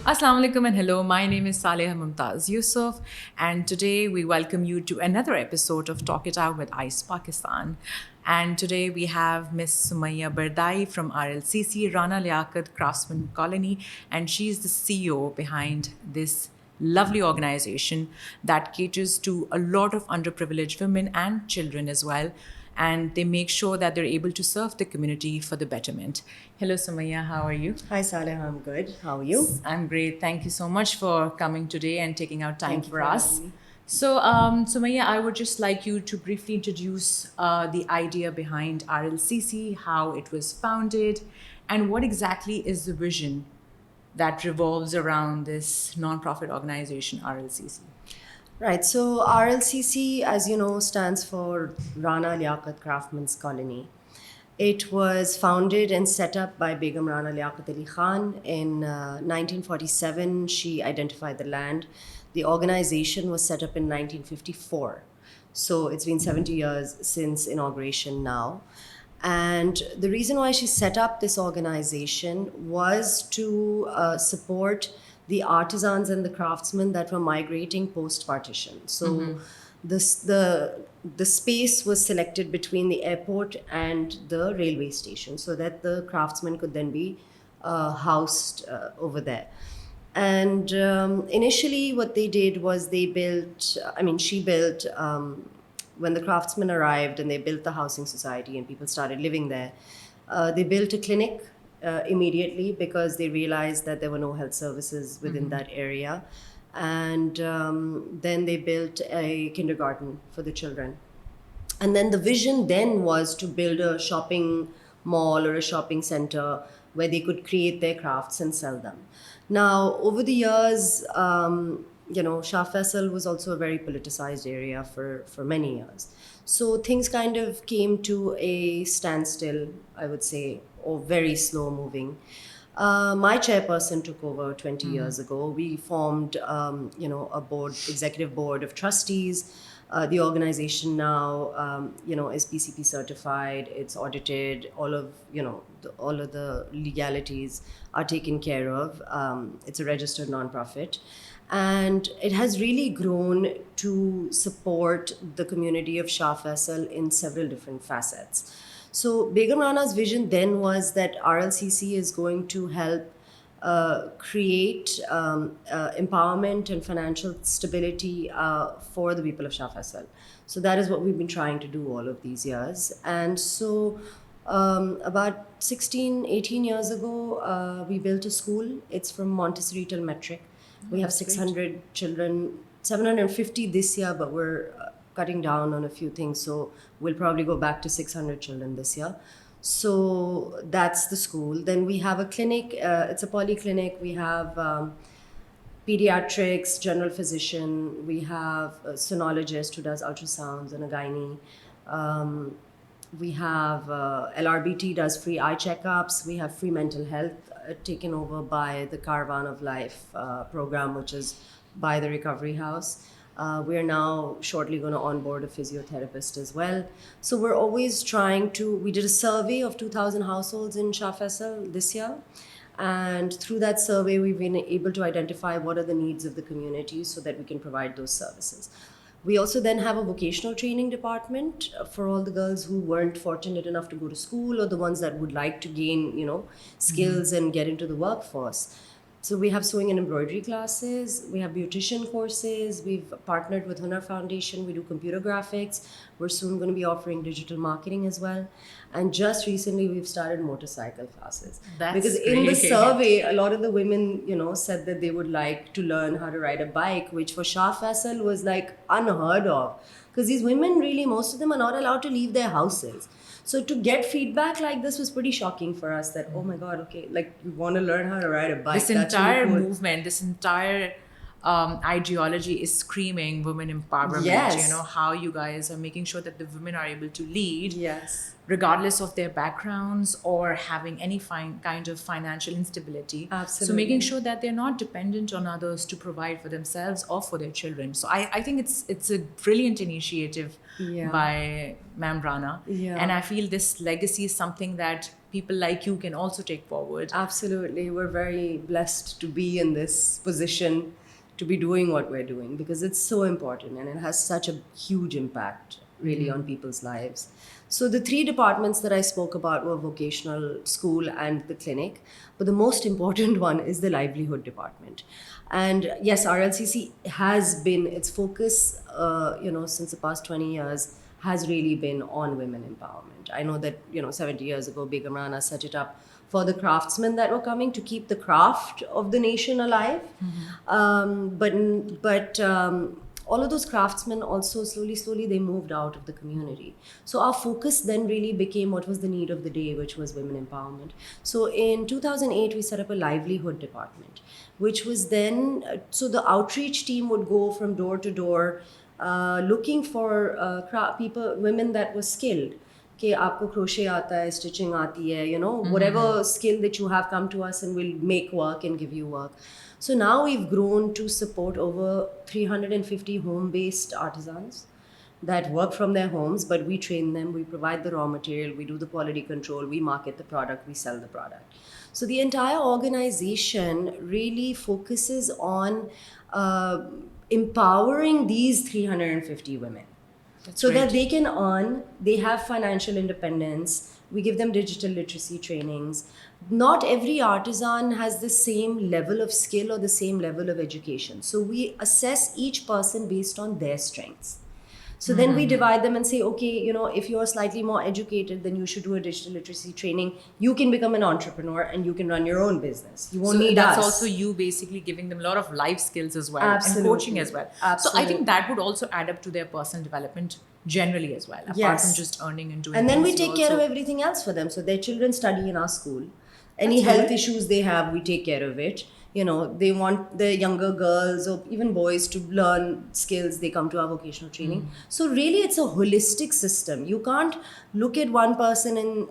Assalamu alaikum and hello. My name is Saleh Mumtaz Yusuf, and today we welcome you to another episode of Talk It Out with ICE Pakistan. And today we have Miss Somayeh Bardai from RLCC, Rana Liaquat Craftsmen Colony, and she's the CEO behind this lovely organization that caters to a lot of underprivileged women and children as well. And they make sure that they're able to serve the community for the betterment. Hello, Somayeh, how are you? Hi, Saleh. I'm good. How are you? I'm great. Thank you so much for coming today and taking out time Thank you for for us. having me. So, Sumaya, I would just like you to briefly introduce the idea behind RLCC, how it was founded, and what exactly is the vision that revolves around this nonprofit organization, RLCC. Right. So RLCC, as you know, stands for Rana Liaquat Craftsmen Colony. It was founded and set up by Begum Rana Liaquat Ali Khan in 1947. She identified the land. The organization was set up in 1954. So it's been 70 years since inauguration now. And the reason why she set up this organization was to support the artisans and the craftsmen that were migrating post partition. So the space was selected between the airport and the railway station so that the craftsmen could then be housed over there. And initially, what they did was she built, when the craftsmen arrived and they built the housing society and people started living there, they built a clinic immediately because they realized that there were no health services within that area. And then they built a kindergarten for the children. And then the vision then was to build a shopping mall or a shopping center where they could create their crafts and sell them. Now, over the years, Shah Faisal was also a very politicized area for many years. So things kind of came to a standstill, I would say, or very slow moving. My chairperson took over 20 years ago. We formed, a executive board of trustees. The organization now, is PCP certified. It's audited. All of the legalities are taken care of. It's a registered nonprofit, and it has really grown to support the community of Shah Faisal in several different facets. So Begum Rana's vision then was that RLCC is going to help create empowerment and financial stability for the people of Shah Faisal. So that is what we've been trying to do all of these years. And so about 16, 18 years ago, we built a school. It's from Montessori till metric. We have 600 children, 750 this year, but we're cutting down on a few things. So we'll probably go back to 600 children this year. So that's the school. Then we have a clinic. It's a polyclinic. We have pediatrics, general physician. We have a sonologist who does ultrasounds and a gynae. We have LRBT does free eye checkups. We have free mental health taken over by the Caravan of Life program, which is by the Recovery House. We are now shortly going to onboard a physiotherapist as well. So we're always we did a survey of 2,000 households in Shah Faisal this year. And through that survey, we've been able to identify what are the needs of the community so that we can provide those services. We also then have a vocational training department for all the girls who weren't fortunate enough to go to school or the ones that would like to gain, skills and get into the workforce. So we have sewing and embroidery classes, we have beautician courses, we've partnered with Hunar Foundation, we do computer graphics, we're soon going to be offering digital marketing as well. And just recently we've started motorcycle classes. That's because in the great. survey, a lot of the women, said that they would like to learn how to ride a bike, which for Shah Faisal was like unheard of. Because these women really, most of them are not allowed to leave their houses. So to get feedback like this was pretty shocking for us that, oh my God, okay, like you want to learn how to ride a bike. This That's entire really cool. movement, this entire ideology is screaming women empowerment. Yes. How you guys are making sure that the women are able to lead, Yes. regardless of their backgrounds or having any kind of financial instability. So Absolutely. making sure that they're not dependent on others to provide for themselves or for their children. So I think it's a brilliant initiative Yeah. by Ma'am Rana. Yeah. And I feel this legacy is something that people like you can also take forward. Absolutely. We're very blessed to be in this position, to be doing what we're doing, because it's so important and it has such a huge impact really on people's lives. So the three departments that I spoke about were vocational, school, and the clinic. But the most important one is the livelihood department. And yes, RLCC has been, its focus, since the past 20 years has really been on women empowerment. I know that, 70 years ago, Begum Rana set it up for the craftsmen that were coming to keep the craft of the nation alive. But all of those craftsmen also slowly they moved out of the community. So our focus then really became what was the need of the day, which was women empowerment. So in 2008, we set up a livelihood department, which was then, so the outreach team would go from door to door, looking for people, women that were skilled. कि आपको crochet आता है, stitching आती है, whatever skill that you have, come to us and we'll make work and give you work. So now we've grown to support over 350 home-based artisans that work from their homes, but we train them, we provide the raw material, we do the quality control, we market the product, we sell the product. So the entire organization really focuses on empowering these 350 women. That's so great. that they can earn, they have financial independence. We give them digital literacy trainings. Not every artisan has the same level of skill or the same level of education. So we assess each person based on their strengths. So then we divide them and say, okay, if you're slightly more educated, then you should do a digital literacy training. You can become an entrepreneur and you can run your own business. You won't need that's us. also you basically giving them a lot of life skills as well. Absolutely. And coaching as well. Absolutely. So I think that would also add up to their personal development generally as well, apart Yes. from just earning and doing And then we things, you take care of also- everything else for them. So their children study in our school. Any That's health good. issues they have, we take care of it. They want the younger girls or even boys to learn skills, they come to our vocational training. So really it's a holistic system. You can't look at one person and,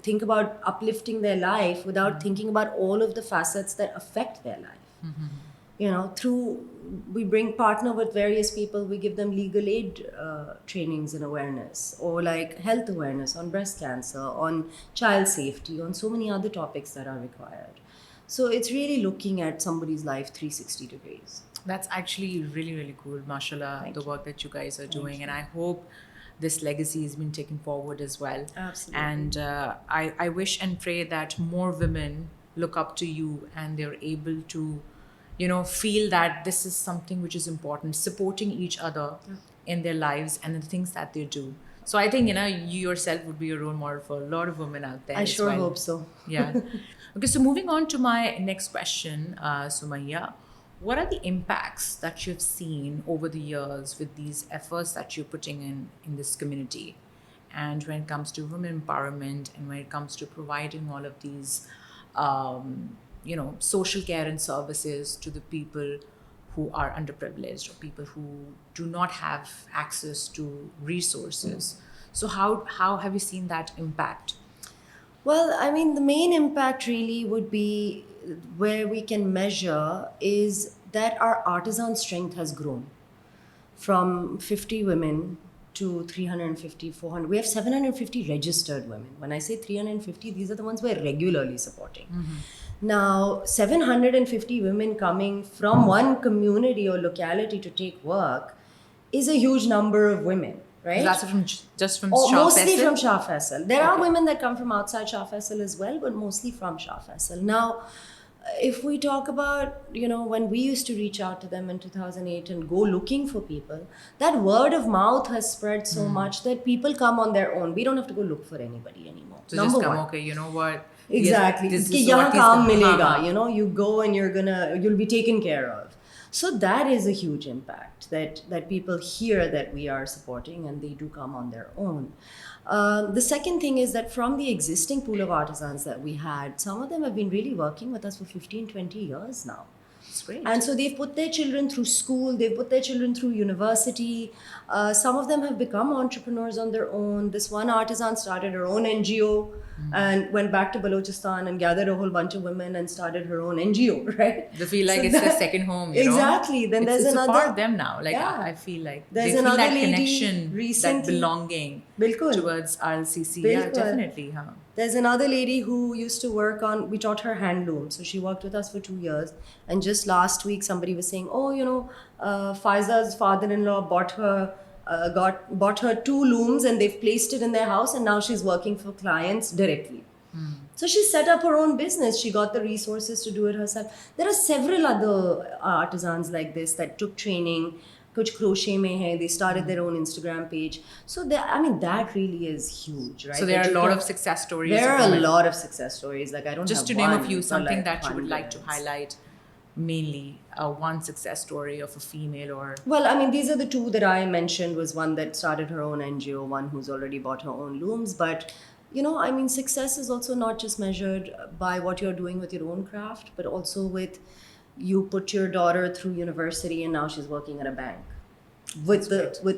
think about uplifting their life without thinking about all of the facets that affect their life. We partner with various people, we give them legal aid trainings and awareness, or like health awareness on breast cancer, on child safety, on so many other topics that are required. So it's really looking at somebody's life 360 degrees. That's actually really, really cool. Mashallah, Thank the you. work that you guys are doing. And I hope this legacy has been taken forward as well. Absolutely. And I wish and pray that more women look up to you and they're able to, feel that this is something which is important, supporting each other in their lives and the things that they do. So I think, you yourself would be a role model for a lot of women out there. I as sure well. hope so. Yeah. Okay, so moving on to my next question, Somayeh, what are the impacts that you've seen over the years with these efforts that you're putting in this community? And when it comes to women empowerment and when it comes to providing all of these, social care and services to the people who are underprivileged or people who do not have access to resources. So how have you seen that impact? Well, I mean, the main impact really would be where we can measure is that our artisan strength has grown from 50 women to 350, 400. We have 750 registered women. When I say 350, these are the ones we're regularly supporting. Now, 750 women coming from one community or locality to take work is a huge number of women, right? That's just from Or Shah mostly Faisal? from Shah Faisal. There are Okay. women that come from outside Shah Faisal as well, but mostly from Shah Faisal. Now, if we talk about, when we used to reach out to them in 2008 and go looking for people, that word of mouth has spread so much that people come on their own. We don't have to go look for anybody anymore. So Number just come, one. okay, you know what? Exactly. Yes, कि this is यहाँ what is काम the- मिलेगा, हाँ, you go and you'll be taken care of. So that is a huge impact that people hear that we are supporting and they do come on their own. The second thing is that from the existing pool of artisans that we had, some of them have been really working with us for 15, 20 years now. It's great. And so they've put their children through school, they've put their children through university. Some of them have become entrepreneurs on their own. This one artisan started her own NGO and went back to Balochistan and gathered a whole bunch of women and started her own NGO, right? They feel like So it's their second home, you know? Exactly. Then there's it's another. a part of them now. Like, Yeah. I feel like There's they feel another that lady connection, that recently- belonging Bilkul. towards RLCC. Yeah, Bilkul. definitely. Huh? There's another lady who used to work on, we taught her handloom. So she worked with us for 2 years. And just last week, somebody was saying, oh, Faiza's father-in-law bought her 2 looms and they've placed it in their house. And now she's working for clients directly. So she set up her own business. She got the resources to do it herself. There are several other artisans like this that took training. Kuch crochet mein hai. They started their own Instagram page. So that really is huge, right? So there That are a you lot can- of success stories. There of are a women. lot of success stories. Like I don't Just have to name a one, few, but something like that you would like to hundreds. highlight mainly, one success story of a female or... Well, I mean, these are the 2 that I mentioned. Was one that started her own NGO, one who's already bought her own looms. But success is also not just measured by what you're doing with your own craft, but also with you put your daughter through university and now she's working at a bank with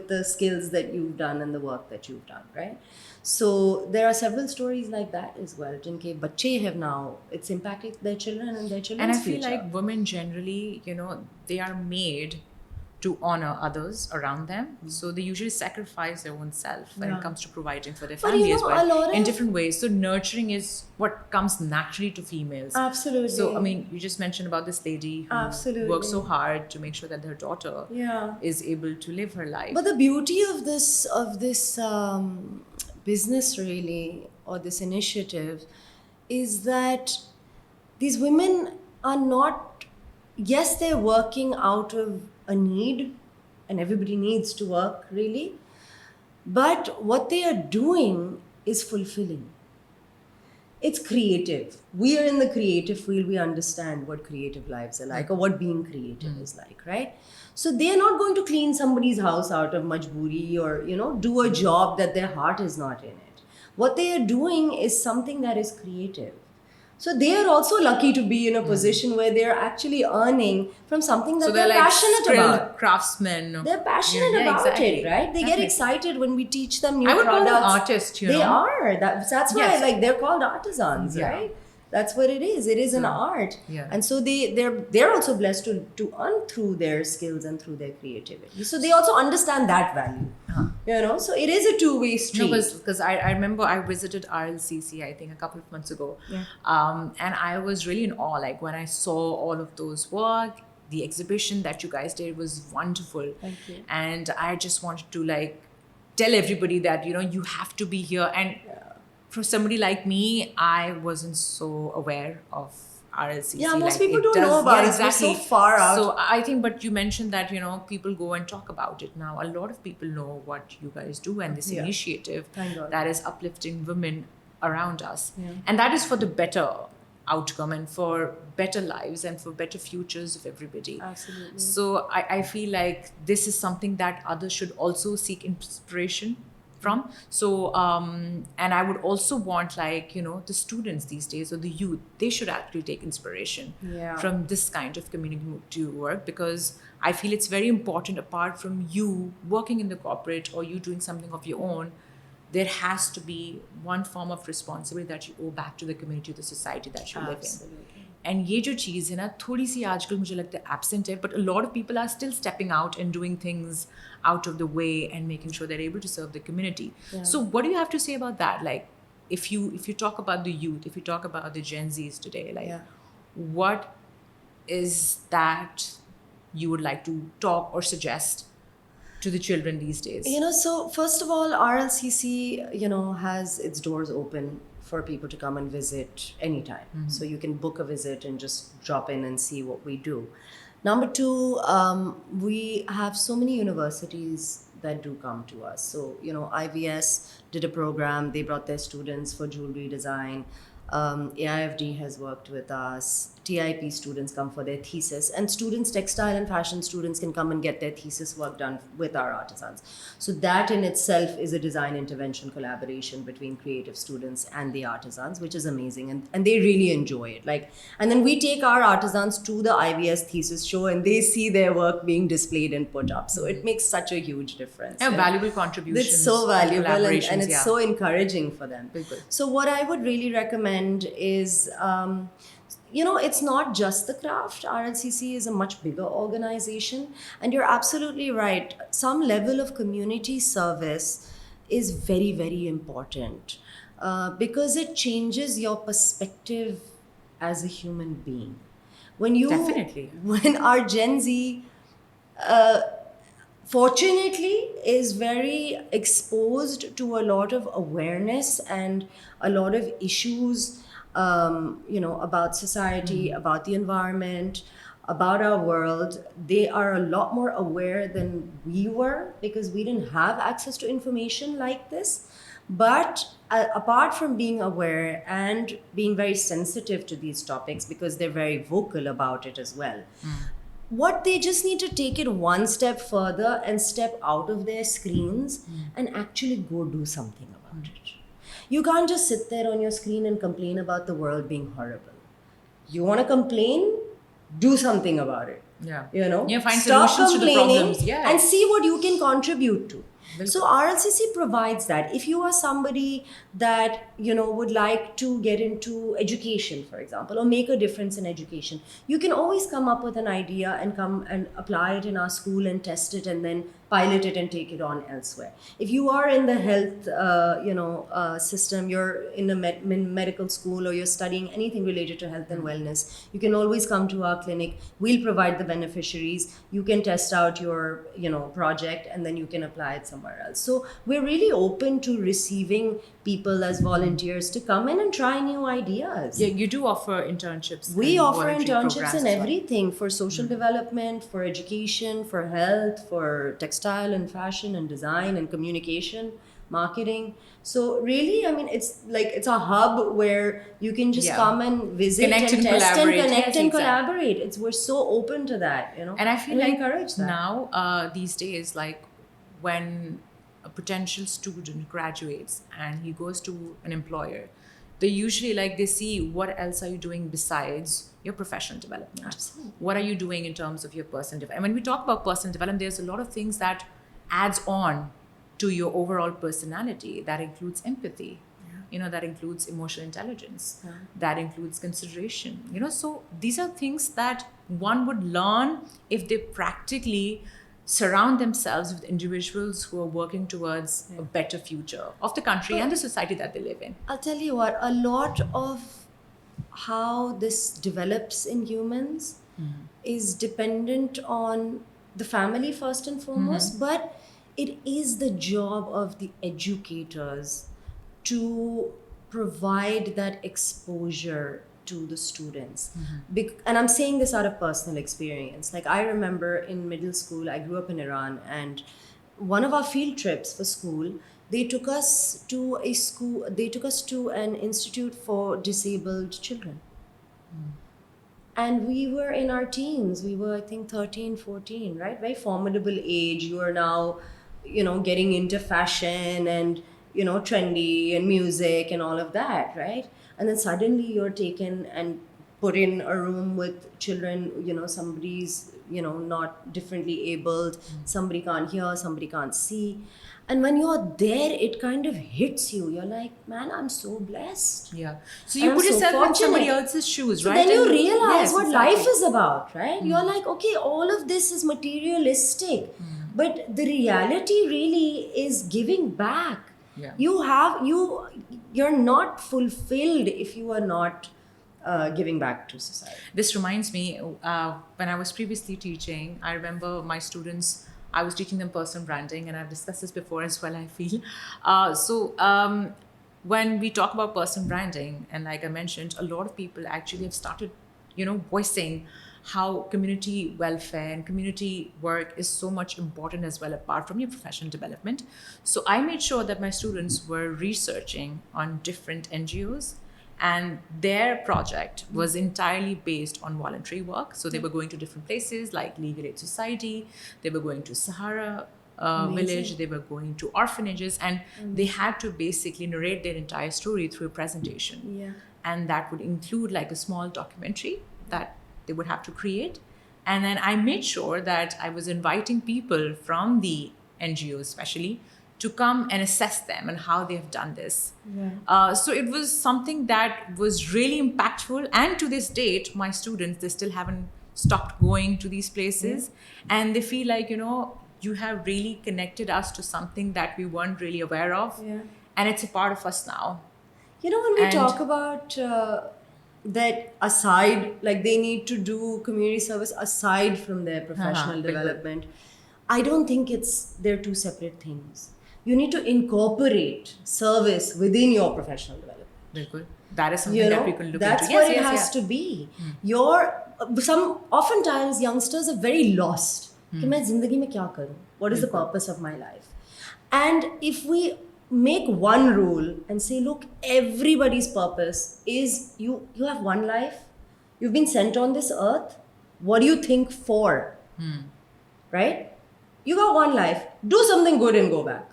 the skills that you've done and the work that you've done, right? So there are several stories like that as well. Jinke bache have now, it's impacted their children and their children's And I feel future. like women generally, they are made to honor others around them. So they usually sacrifice their own self when Yeah. it comes to providing for their But family you as know, well a lot in of- different ways. So nurturing is what comes naturally to females. Absolutely. So, I mean, you just mentioned about this lady who Absolutely. works so hard to make sure that her daughter Yeah. is able to live her life. But the beauty of this business really, or this initiative, is that these women are not. Yes, they're working out of a need, and everybody needs to work really. But what they are doing is fulfilling. It's creative. We are in the creative field. We understand what creative lives are like or what being creative is like, right? So they are not going to clean somebody's house out of majboori or, do a job that their heart is not in it. What they are doing is something that is creative. So they are also lucky to be in a position where they're actually earning from something that So they're they're like passionate skilled about. craftsmen. They're passionate Yeah, about exactly. it, right? They get Definitely. excited when we teach them new I would call products. them artists, They know. are. That's why Yes. they're called artisans, Yeah. right? That's what it is. It is an art. Yeah. And so they're also blessed to earn through their skills and through their creativity. So they also understand that value. So it is a two-way street. No, because I remember I visited RLCC, I think, a couple of months ago. Yeah. And I was really in awe. Like, when I saw all of those work, the exhibition that you guys did was wonderful. Thank you. And I just wanted to, tell everybody that, you have to be here. And for somebody like me, I wasn't so aware of RLCC. Yeah, most Like, people it don't does- know about yeah, it. We're so exactly. far out. So I think, but you mentioned that, people go and talk about it now. A lot of people know what you guys do and this Yeah. initiative Thank God. that is uplifting women around us. Yeah. And that is for the better outcome and for better lives and for better futures of everybody. Absolutely. So I feel like this is something that others should also seek inspiration from. So, and I would also want the students these days or the youth, they should actually take inspiration Yeah. from this kind of community work, because I feel it's very important. Apart from you working in the corporate or you doing something of your own, there has to be one form of responsibility that you owe back to the community, the society that you live in. Absolutely. And ये जो चीज़ है ना, थोड़ी सी आजकल मुझे लगता है absent है, but a lot of people are still stepping out and doing things out of the way and making sure they're able to serve the community. Yeah. So what do you have to say about that? Like, if you talk about the youth, if you talk about the Gen Zs today, Yeah. what is that you would like to talk or suggest to the children these days? So first of all, RLCC, has its doors open for people to come and visit anytime. Mm-hmm. So you can book a visit and just drop in and see what we do. Number two, we have so many universities that do come to us. So, IVS did a program. They brought their students for jewelry design. AIFD has worked with us. TIP students come for their thesis, and students, textile and fashion students, can come and get their thesis work done with our artisans. So that in itself is a design intervention collaboration between creative students and the artisans, which is amazing, and they really enjoy it. Like, and then we take our artisans to the IVS thesis show, and they see their work being displayed and put up. So it makes such a huge difference. Yeah, you know. valuable contributions. It's so valuable, and it's yeah. so encouraging for them. Very good. So what I would really recommend is, it's not just the craft. RLCC is a much bigger organization, and you're absolutely right. Some level of community service is very, very important because it changes your perspective as a human being. Definitely. When our Gen Z fortunately is very exposed to a lot of awareness and a lot of issues, about society, about the environment, about our world. They are a lot more aware than we were because we didn't have access to information like this. But apart from being aware and being very sensitive to these topics, because they're very vocal about it as well, what they just need to take it one step further and step out of their screens and actually go do something about it. You can't just sit there on your screen and complain about the world being horrible. You want to complain? Do something about it. Yeah. Find Stop solutions to the complaining problems. Yeah. and see what you can contribute to. So RLCC provides that. If you are somebody that would like to get into education, for example, or make a difference in education, you can always come up with an idea and come and apply it in our school and test it and then pilot it and take it on elsewhere. If you are in the health system, you're in a medical school, or you're studying anything related to health and wellness, you can always come to our clinic. We'll provide the beneficiaries. You can test out your project, and then you can apply it somewhere else. So we're really open to receiving people as volunteers to come in and try new ideas. Yeah, you do offer internships. We and offer voluntary internships programs and as well. everything for social development, for education, for health, for textile and fashion and design and communication, marketing. So really, it's a hub where you can just come and visit Connect and test and collaborate. connect Yes, and exactly. collaborate. We're so open to that, And I feel we like encourage that. now, these days, like when a potential student graduates and he goes to an employer, they usually they see what else are you doing besides your professional development. Absolutely. What are you doing in terms of your personal development? And when we talk about personal development, there's a lot of things that adds on to your overall personality. That includes empathy. That includes emotional intelligence. That includes consideration. So these are things that one would learn if they practically surround themselves with individuals who are working towards a better future of the country and the society that they live in. I'll tell you what, a lot of how this develops in humans is dependent on the family first and foremost, but it is the job of the educators to provide that exposure to the students. And I'm saying this out of personal experience. Like, I remember in middle school, I grew up in Iran, and one of our field trips for school, they took us to an institute for disabled children. And we were in our teens. We were, I think, 13, 14, right? Very formidable age. You are now, getting into fashion and, trendy and music and all of that, right? And then suddenly you're taken and put in a room with children, somebody's, not differently abled, somebody can't hear, somebody can't see. And when you're there, it kind of hits you. You're like, man, I'm so blessed. Yeah. So you I'm put so yourself in fortunate. somebody else's shoes, So right? then you And- realize Yes, what exactly. life is about, right? You're like, okay, all of this is materialistic. But the reality really is giving back. Yeah. You're not fulfilled if you are not giving back to society. This reminds me, when I was previously teaching, I remember my students, I was teaching them personal branding, and I've discussed this before as well, I feel. When we talk about personal branding, and like I mentioned, a lot of people actually have started, voicing how community welfare and community work is so much important as well, apart from your professional development. So I made sure that my students were researching on different NGOs And their project was entirely based on voluntary work. So they were going to different places like Legal Aid Society, they were going to Sahara village, they were going to orphanages, and they had to basically narrate their entire story through a presentation. Yeah. And that would include like a small documentary that they would have to create. And then I made sure that I was inviting people from the NGOs, especially, to come and assess them and how they have done this. So it was something that was really impactful. And to this date, my students, they still haven't stopped going to these places. And they feel like, you have really connected us to something that we weren't really aware of. And it's a part of us now. When we talk about that aside, like they need to do community service aside from their professional development, I don't think they're two separate things. You need to incorporate service within your professional development. That is something that we can look that's into. What it has to be. Oftentimes youngsters are very lost. कि मैं जिंदगी में क्या करूं? What is the purpose of my life? And if we make one rule and say, look, everybody's purpose is you have one life. You've been sent on this earth. What do you think for? Right? You got one life. Do something good and go back.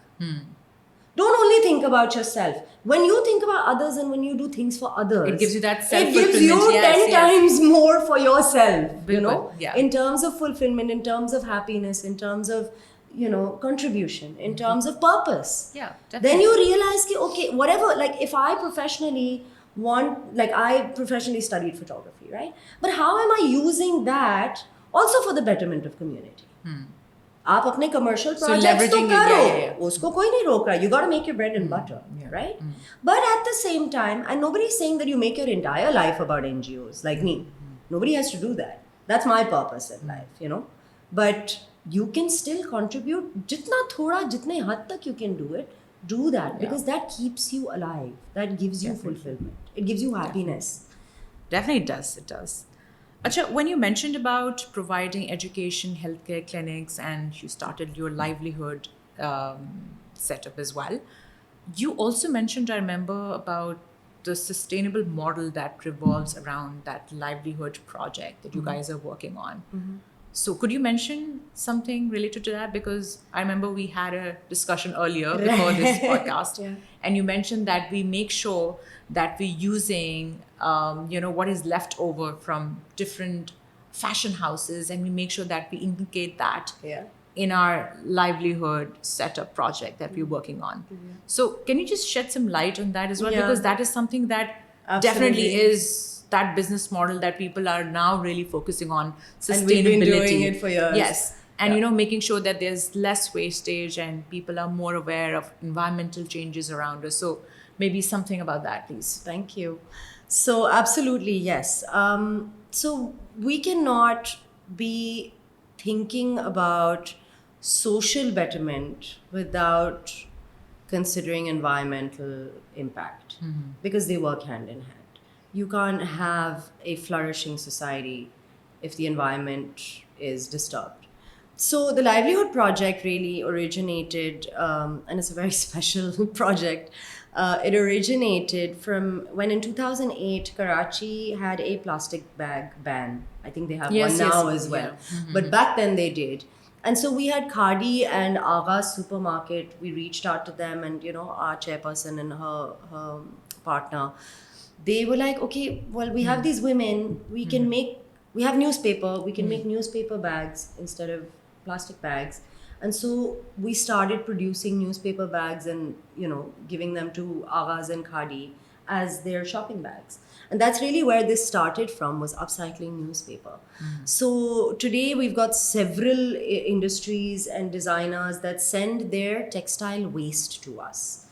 Don't only think about yourself. When you think about others and when you do things for others, it gives you that it gives you 10 times more for yourself, Yeah. in terms of fulfillment, in terms of happiness, in terms of, contribution, in terms of purpose. Yeah, definitely. Then you realize, okay, whatever, like if I professionally I professionally studied photography, right? But how am I using that also for the betterment of community? आप अपने commercial projects तो करो, उसको कोई नहीं रोक रहा. You got to make your bread and butter, right? But at the same time, and nobody's saying that you make your entire life about NGOs like me. Nobody has to do that. That's my purpose in life, But you can still contribute. जितना थोड़ा, जितने हद तक you can do it, do that because that keeps you alive. That gives you fulfillment. It gives you happiness. Definitely it does. Acha, when you mentioned about providing education, healthcare clinics, and you started your livelihood setup as well, you also mentioned, I remember, about the sustainable model that revolves around that livelihood project that you guys are working on. So could you mention something related to that? Because I remember we had a discussion earlier before this podcast, and you mentioned that we make sure that we're using, what is left over from different fashion houses, and we make sure that we inculcate that in our livelihood setup project that we're working on. So can you just shed some light on that as well? Because that is something that definitely is that business model that people are now really focusing on, sustainability. And we've been doing it for years. Yes. And, making sure that there's less wastage and people are more aware of environmental changes around us. So maybe something about that, please. Thank you. So absolutely, yes. So we cannot be thinking about social betterment without considering environmental impact because they work hand in hand. You can't have a flourishing society if the environment is disturbed. So the Livelihood Project really originated, and it's a very special project. It originated from when in 2008, Karachi had a plastic bag ban. I think they have one now as well. But back then they did. And so we had Khadi and Agha's supermarket. We reached out to them and, our chairperson and her partner, they were like, okay, well, we have these women, we have newspaper, we can make newspaper bags instead of plastic bags. And so we started producing newspaper bags and, giving them to Aghas and Khadi as their shopping bags. And that's really where this started from, was upcycling newspaper. So today we've got several industries and designers that send their textile waste to us.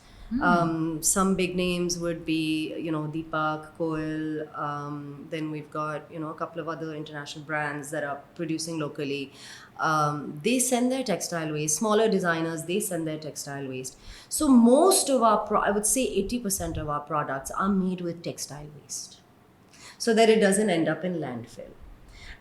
Some big names would be, Deepak, Koil. Then we've got, a couple of other international brands that are producing locally. They send their textile waste. Smaller designers, they send their textile waste. So most of I would say 80% of our products are made with textile waste, so that it doesn't end up in landfill.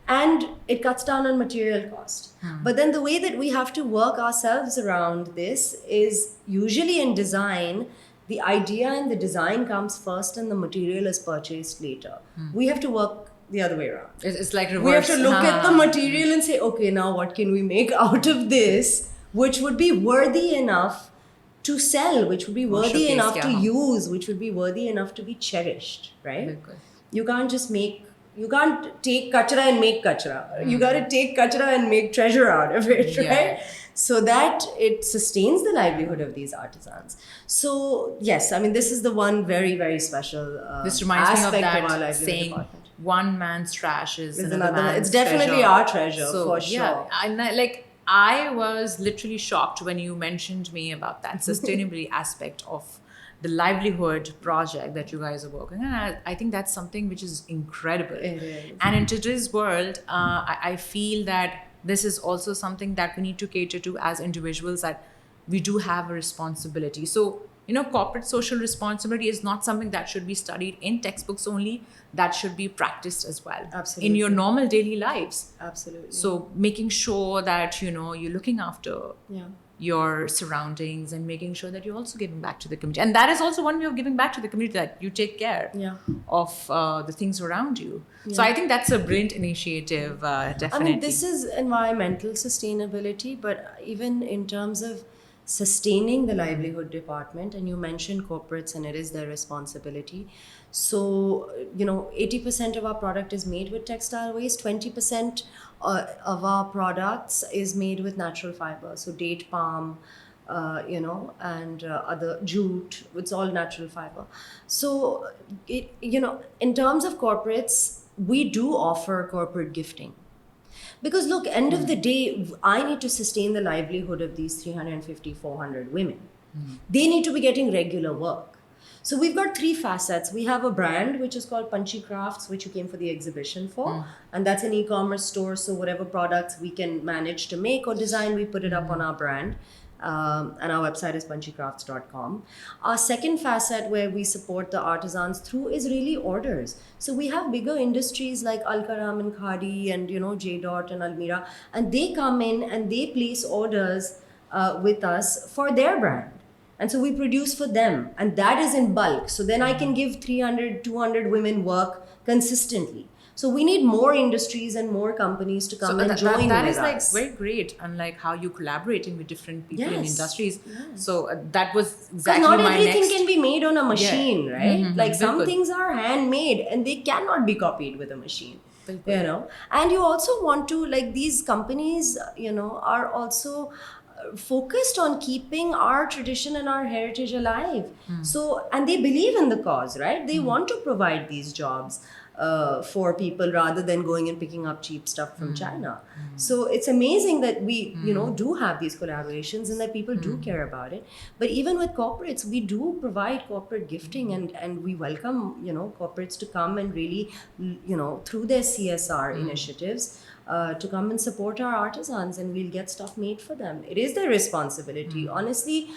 And it cuts down on material cost. But then the way that we have to work ourselves around this is usually in design, The idea and the design comes first and the material is purchased later. We have to work the other way around. It's like reverse. We have to look at the material and say, okay, now what can we make out of this, which would be worthy enough to sell, which would be worthy showcase, enough to yeah. use, which would be worthy enough to be cherished, right? Bilkul. You can't just you can't take kachra and make kachra. You got to take kachra and make treasure out of it, Yeah. right? So that it sustains the livelihood of these artisans. So yes, I mean, this is the one very, very special This reminds me of aspect of our that livelihood saying, department. one man's trash is another Another, man's it's definitely treasure. our treasure, So, for sure. yeah, I was literally shocked when you mentioned me about that sustainability aspect of the livelihood project that you guys are working on. And I think that's something which is incredible. It is. And in today's world, I feel that this is also something that we need to cater to as individuals, that we do have a responsibility. So, corporate social responsibility is not something that should be studied in textbooks only, that should be practiced as well. Absolutely. In your normal daily lives. Absolutely. So making sure that, you're looking after yeah. your surroundings and making sure that you're also giving back to the community. And that is also one way of giving back to the community, that you take care Yeah. of the things around you. So I think that's a brilliant initiative, definitely. I mean, this is environmental sustainability, but even in terms of sustaining the livelihood department, and you mentioned corporates and it is their responsibility. So, 80% of our product is made with textile waste, 20% of our products is made with natural fiber. So date palm, and other jute, it's all natural fiber. So, in terms of corporates, we do offer corporate gifting. Because look, end of the day, I need to sustain the livelihood of these 350, 400 women. They need to be getting regular work. So we've got three facets. We have a brand, which is called Punchy Crafts, which you came for the exhibition for. And that's an e-commerce store. So whatever products we can manage to make or design, we put it up on our brand. And our website is punchycrafts.com. Our second facet where we support the artisans through is really orders. So we have bigger industries like Al-Karam and Khadi and J. Dot and Almira, and they come in and they place orders with us for their brand. And so we produce for them, and that is in bulk. So then I can give 300, 200 women work consistently. So we need more industries and more companies to come and join that with is us. very great, unlike how you collaborating with different people in Yes, industries. yes. So that was Because exactly not my everything next. can be made on a machine, right? Like some Bilkul. things are handmade and they cannot be copied with a machine. Bilkul. And you also want to, like, these companies, are also focused on keeping our tradition and our heritage alive. So, and they believe in the cause, right? They want to provide these jobs for people rather than going and picking up cheap stuff from China. So it's amazing that we, do have these collaborations and that people do care about it. But even with corporates, we do provide corporate gifting and we welcome, corporates to come and really, through their CSR initiatives, to come and support our artisans, and we'll get stuff made for them. It is their responsibility. Honestly,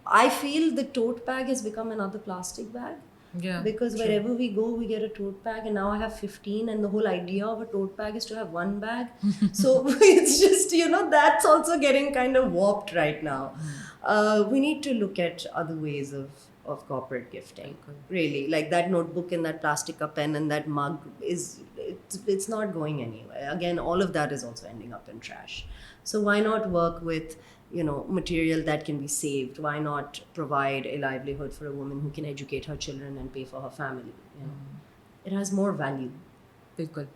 I feel the tote bag has become another plastic bag. Yeah, Because wherever we go, we get a tote bag, and now I have 15, and the whole idea of a tote bag is to have one bag. So it's just, that's also getting kind of warped right now. We need to look at other ways of corporate gifting. Really, like that notebook and that plastic pen and that mug it's not going anywhere. Again, all of that is also ending up in trash. So why not work with material that can be saved? Why not provide a livelihood for a woman who can educate her children and pay for her family? It has more value. Bilkul.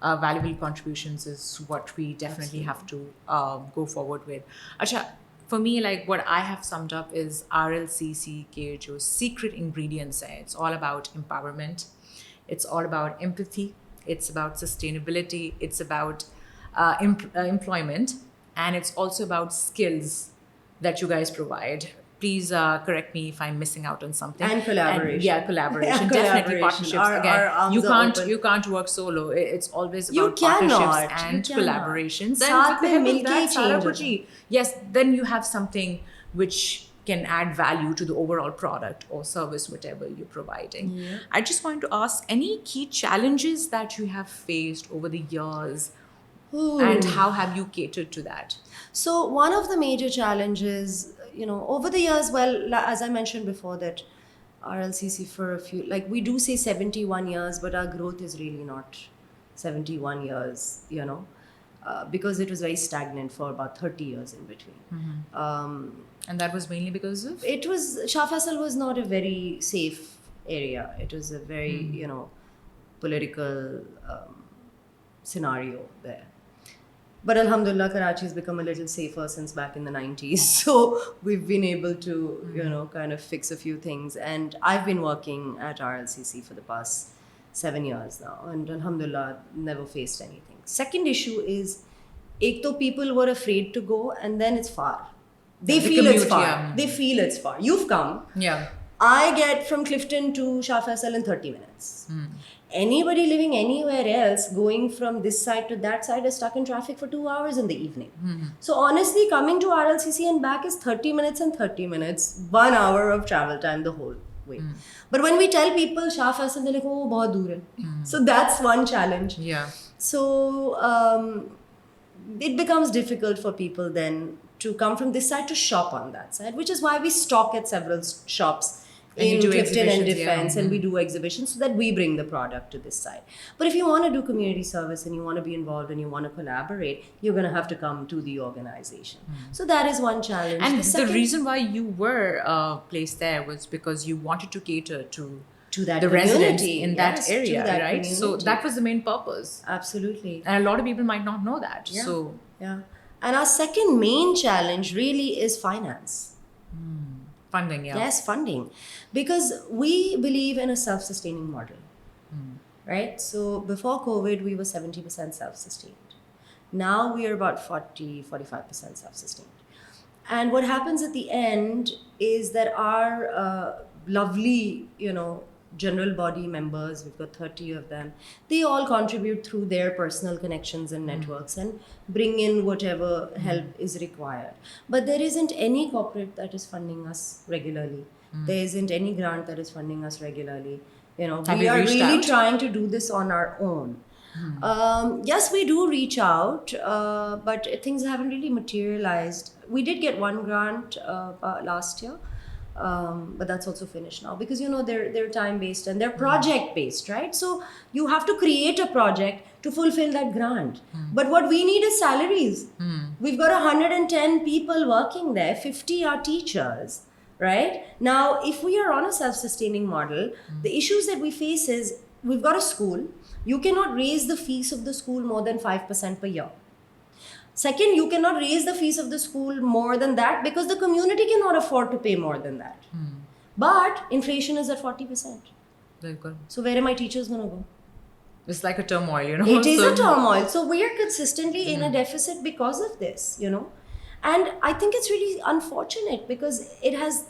Valuable contributions is what we definitely have to go forward with. Acha, for me, like what I have summed up is RLCC ke jo secret ingredients hai. It's all about empowerment. It's all about empathy. It's about sustainability. It's about employment. And it's also about skills that you guys provide. Please correct me if I'm missing out on something. And collaboration. And, collaboration. And Definitely collaboration. partnerships. Our arms you are can't open. you can't work solo. It's always You about cannot. partnerships and You cannot. collaborations. Saath with the mein help of milke that, Sara change Puji, yes, then you have something which can add value to the overall product or service, whatever you're providing. I just wanted to ask, any key challenges that you have faced over the years, and how have you catered to that? So one of the major challenges, over the years, well, as I mentioned before, that RLCC for a few, like we do say 71 years, but our growth is really not 71 years, because it was very stagnant for about 30 years in between. And that was mainly because of? Shah Faisal was not a very safe area. It was a very, political scenario there. But Alhamdulillah, Karachi has become a little safer since back in the 90s. So we've been able to, kind of fix a few things. And I've been working at RLCC for the past 7 years now. And Alhamdulillah, never faced anything. Second issue is, ek to people were afraid to go, and then it's far. They feel it's far. Yeah. They feel it's far. You've come. Yeah. I get from Clifton to Shah Faisal in 30 minutes. Anybody living anywhere else going from this side to that side is stuck in traffic for 2 hours in the evening. So honestly, coming to RLCC and back is 30 minutes and 30 minutes, 1 hour of travel time the whole way. But when we tell people Shah Faisal, they're like, oh, bahut dur hai. So that's one challenge. Yeah. So it becomes difficult for people then to come from this side to shop on that side, which is why we stock at several shops in Clifton and Defense, and we do exhibitions so that we bring the product to this side. But if you want to do community service and you want to be involved and you want to collaborate, you're going to have to come to the organization. So that is one challenge. And the reason why you were placed there was because you wanted to cater to that the residents community, in that yes, area, that right? So community. that was the main purpose. Absolutely. And a lot of people might not know that. Yeah. So Yeah. And our second main challenge really is finance. funding, yeah. Yes, funding. Because we believe in a self-sustaining model, right? So before COVID, we were 70% self-sustained. Now we are about 45% self-sustained. And what happens at the end is that our lovely, general body members, we've got 30 of them, they all contribute through their personal connections and networks and bring in whatever help is required. But there isn't any corporate that is funding us regularly. There isn't any grant that is funding us regularly. We are really trying to do this on our own. Yes, we do reach out, but things haven't really materialized. We did get one grant last year. But that's also finished now because they're time based and they're project based, right? So you have to create a project to fulfill that grant. But what we need is salaries. We've got 110 people working there, 50 are teachers, right? Now, if we are on a self-sustaining model, the issues that we face is we've got a school. You cannot raise the fees of the school more than 5% per year. Second, you cannot raise the fees of the school more than that because the community cannot afford to pay more than that. But inflation is at 40%. Very good. So where are my teachers going to go? It's like a turmoil, It is a turmoil. So we are consistently in a deficit because of this, And I think it's really unfortunate because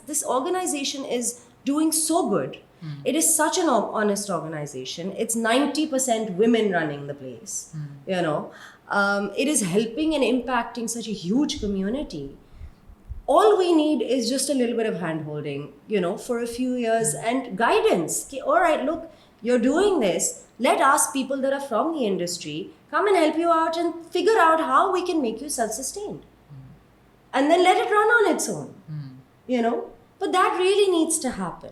this organization is doing so good. It is such an honest organization. It's 90% women running the place, It is helping and impacting such a huge community. All we need is just a little bit of hand-holding, for a few years and guidance. Okay, all right, look, you're doing this. Let us, people that are from the industry, come and help you out and figure out how we can make you self-sustained. And then let it run on its own, But that really needs to happen.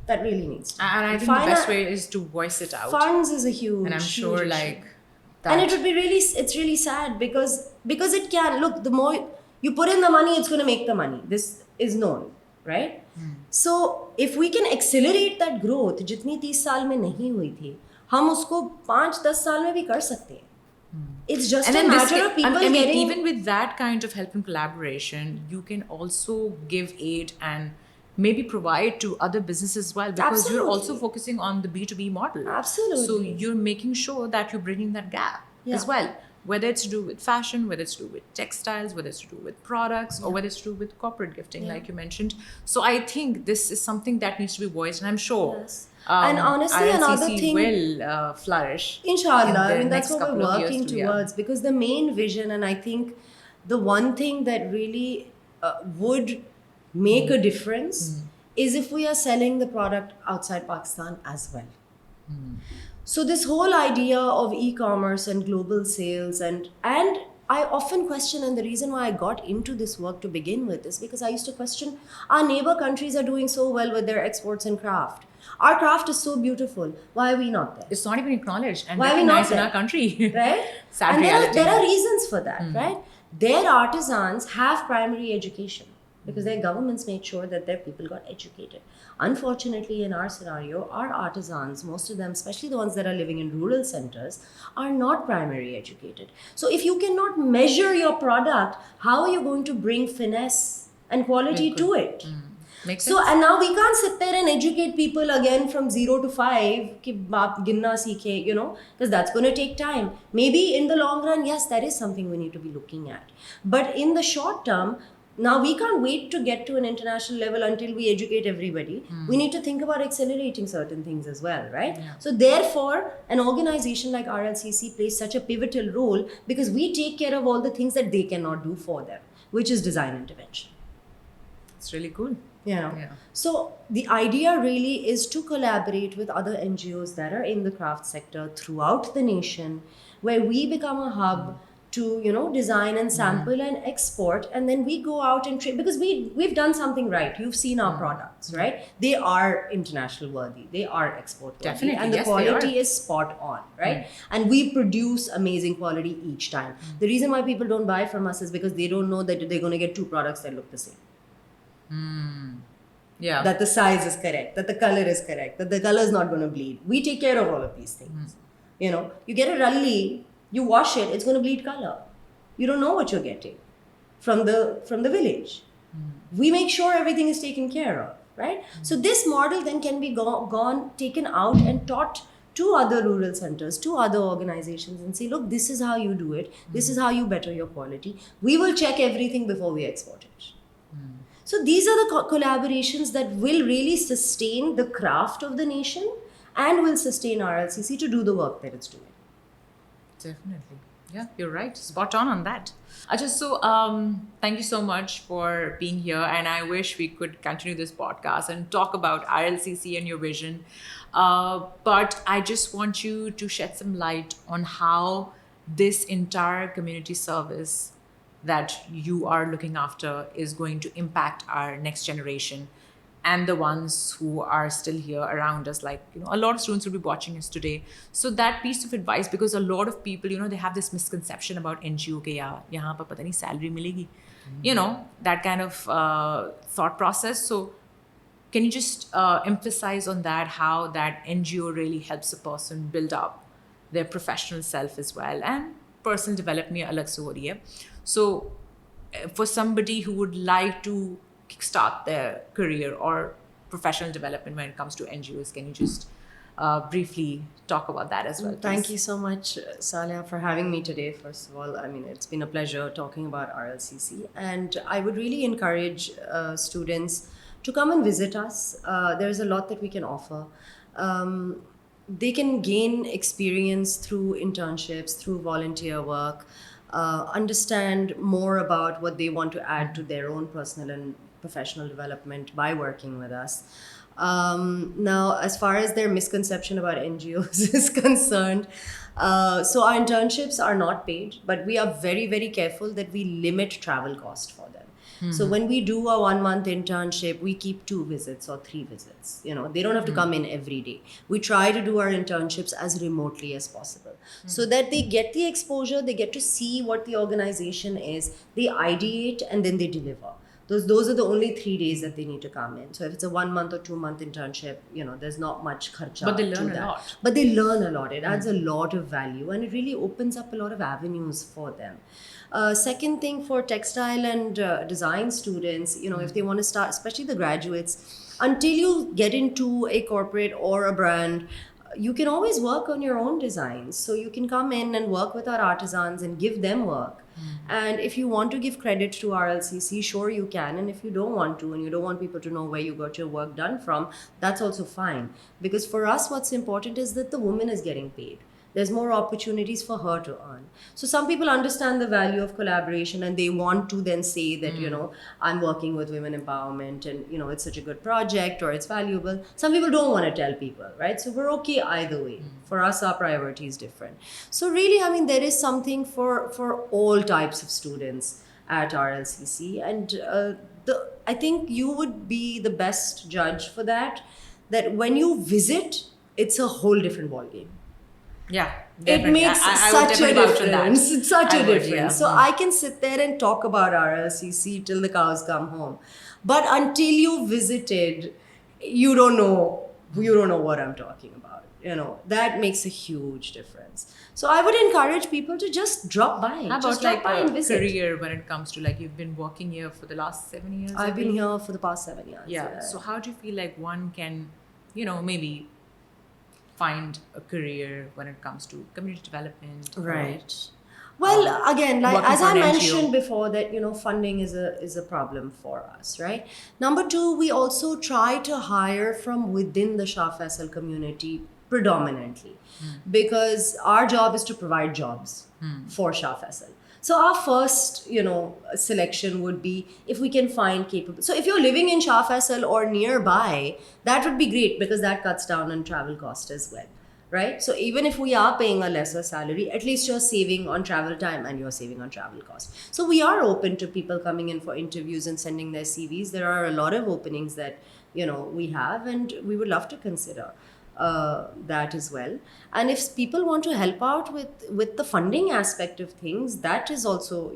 That really needs to happen. And I think the best way is to voice it out. Funds is a huge, and I'm sure huge like... issue. And it would be it's really sad because it can, look, the more you put in the money, it's going to make the money. This is known, right? So if we can accelerate that growth, जितनी 30 साल में नहीं हुई थी, हम उसको 5-10 साल में भी कर सकते हैं. It's just a matter of people getting... Even with that kind of help and collaboration, you can also give aid and maybe provide to other businesses as well because you're also focusing on the B2B model. Absolutely. So you're making sure that you're bridging that gap as well. Whether it's to do with fashion, whether it's to do with textiles, whether it's to do with products, or whether it's to do with corporate gifting, like you mentioned. So I think this is something that needs to be voiced, and I'm sure and honestly, RLCC another thing will flourish. Inshallah, that's what we're working towards because the main vision, and I think the one thing that really would make a difference is if we are selling the product outside Pakistan as well. So this whole idea of e-commerce and global sales and I often question, and the reason why I got into this work to begin with is because I used to question, our neighbor countries are doing so well with their exports and craft. Our craft is so beautiful. Why are we not there? It's not even acknowledged and Why are we not recognized in there? our country. Right? Sad And reality. there are reasons for that, right? Their artisans have primary education because their governments made sure that their people got educated. Unfortunately, in our scenario, our artisans, most of them, especially the ones that are living in rural centers, are not primary educated. So if you cannot measure your product, how are you going to bring finesse and quality to it? Makes So, sense. and now we can't sit there and educate people again from 0 to 5, ki baap ginna seekhe, because that's going to take time. Maybe in the long run, yes, that is something we need to be looking at. But in the short term, now we can't wait to get to an international level until we educate everybody. We need to think about accelerating certain things as well, right? Yeah. So therefore, an organization like RLCC plays such a pivotal role because we take care of all the things that they cannot do for them, which is design intervention. It's really cool. Yeah. So the idea really is to collaborate with other NGOs that are in the craft sector throughout the nation, where we become a hub to design and sample and export, and then we go out and trade because we've done something right. You've seen our products, right? They are international worthy. They are export worthy, Definitely, and the yes, they quality are. is spot on, right? And we produce amazing quality each time. The reason why people don't buy from us is because they don't know that they're going to get two products that look the same. Yeah. That the size is correct, that the color is correct, that the color is not going to bleed. We take care of all of these things. You get a ralli, you wash it, it's going to bleed color. You don't know what you're getting from the village. We make sure everything is taken care of, right? So this model then can be taken out and taught to other rural centers, to other organizations, and say, look, this is how you do it. This is how you better your quality. We will check everything before we export it. So these are the collaborations that will really sustain the craft of the nation and will sustain RLCC to do the work that it's doing. Definitely. Yeah, you're right. Spot on that. Ajay, so thank you so much for being here. And I wish we could continue this podcast and talk about RLCC and your vision. But I just want you to shed some light on how this entire community service that you are looking after is going to impact our next generation and the ones who are still here around us. Like, a lot of students will be watching us today. So that piece of advice, because a lot of people, they have this misconception about NGO ke yahan par pata nahi salary milegi. That kind of thought process. So can you just emphasize on that, how that NGO really helps a person build up their professional self as well, and personal development alag se ho rahi hai. So for somebody who would like to kickstart their career or professional development when it comes to NGOs, can you just briefly talk about that as well, please? Thank you so much, Saleh, for having me today. First of all, it's been a pleasure talking about RLCC, and I would really encourage students to come and visit us. There's a lot that we can offer. They can gain experience through internships, through volunteer work, understand more about what they want to add to their own personal and professional development by working with us. Now, as far as their misconception about NGOs is concerned, so our internships are not paid, but we are very, very careful that we limit travel cost for them. So when we do a 1-month internship, we keep 2 visits or 3 visits. They don't have to come in every day. We try to do our internships as remotely as possible so that they get the exposure, they get to see what the organization is, they ideate, and then they deliver. Those are the only 3 days that they need to come in. So if it's a 1 month or 2 month internship, there's not much kharcha. But they learn a lot. But they learn a lot. It adds a lot of value, and it really opens up a lot of avenues for them. Second thing, for textile and design students, if they want to start, especially the graduates, until you get into a corporate or a brand, you can always work on your own designs. So you can come in and work with our artisans and give them work. And if you want to give credit to RLCC, sure you can. And if you don't want to, and you don't want people to know where you got your work done from, that's also fine. Because for us, what's important is that the woman is getting paid, there's more opportunities for her to earn. So some people understand the value of collaboration and they want to then say that, I'm working with women empowerment and, it's such a good project or it's valuable. Some people don't want to tell people, right? So we're okay either way. For us, our priority is different. So really, I mean, there is something for all types of students at RLCC. And I think you would be the best judge for that when you visit, it's a whole different ballgame. Yeah, It definitely. makes I would such a definitely vouch for that. difference. It's such I a would, difference. yeah. So I can sit there and talk about RLCC till the cows come home. But until you visited, you don't know what I'm talking about. That makes a huge difference. So I would encourage people to just drop by. How just about drop by and visit. career when it comes to you've been working here for the last 7 years? I've been here for the past 7 years. Yeah. So how do you feel like one can, maybe find a career when it comes to community development? Right. Well, again, working as for I an NGO. mentioned before, that funding is a problem for us, right? Number two, we also try to hire from within the Shah Faisal community predominantly, because our job is to provide jobs for Shah Faisal. So our first, selection would be if we can find capable. So if you're living in Shah Faisal or nearby, that would be great because that cuts down on travel cost as well. Right? So even if we are paying a lesser salary, at least you're saving on travel time and you're saving on travel costs. So we are open to people coming in for interviews and sending their CVs. There are a lot of openings that, we have, and we would love to consider that as well. And if people want to help out with the funding aspect of things, that is also,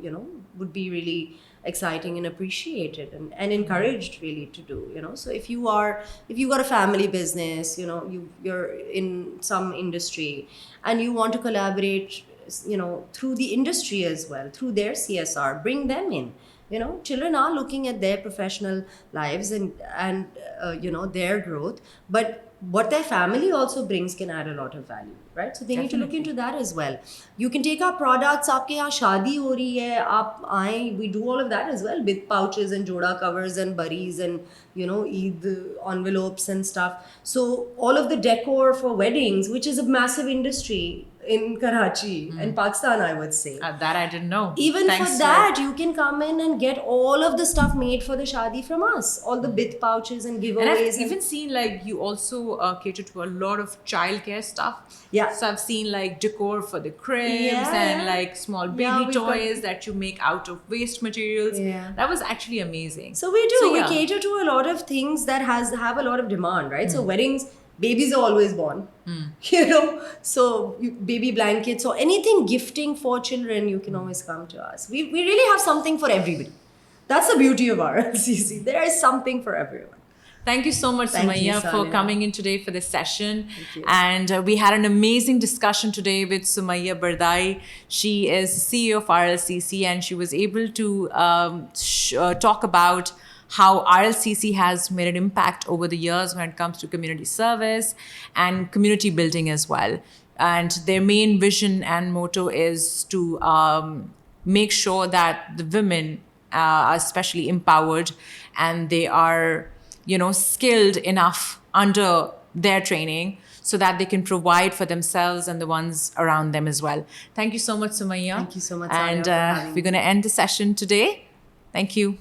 would be really exciting and appreciated and encouraged really to do. So if you've got a family business, you're in some industry and you want to collaborate, through the industry as well, through their CSR, bring them in. Children are looking at their professional lives and their growth, but what their family also brings can add a lot of value, right? So they need to look into that as well. You can take our products, aapke yahan shaadi ho rahi hai, aap aaye, we do all of that as well, with pouches and joda covers and buddies and, Eid envelopes and stuff. So all of the decor for weddings, which is a massive industry in Karachi and Pakistan, I would say. That I didn't know. Even for that, you can come in and get all of the stuff made for the shadi from us. All the bit pouches and giveaways. And I've even seen you also cater to a lot of childcare stuff. Yeah. So I've seen decor for the cribs and small baby toys that you make out of waste materials. Yeah. That was actually amazing. So we do. So, we cater to a lot of things that have a lot of demand, right? So weddings, babies are always born. So baby blankets or anything gifting for children, you can always come to us. We really have something for everybody. That's the beauty of RLCC. There is something for everyone. Thank you so much, Somayeh, for coming in today for this session. Thank you. And we had an amazing discussion today with Somayeh Bardai. She is CEO of RLCC, and she was able to talk about how RLCC has made an impact over the years when it comes to community service and community building as well. And their main vision and motto is to make sure that the women are especially empowered and they are, skilled enough under their training so that they can provide for themselves and the ones around them as well. Thank you so much, Somayeh. Thank you so much, And Salia, for having we're going to end the session today. Thank you.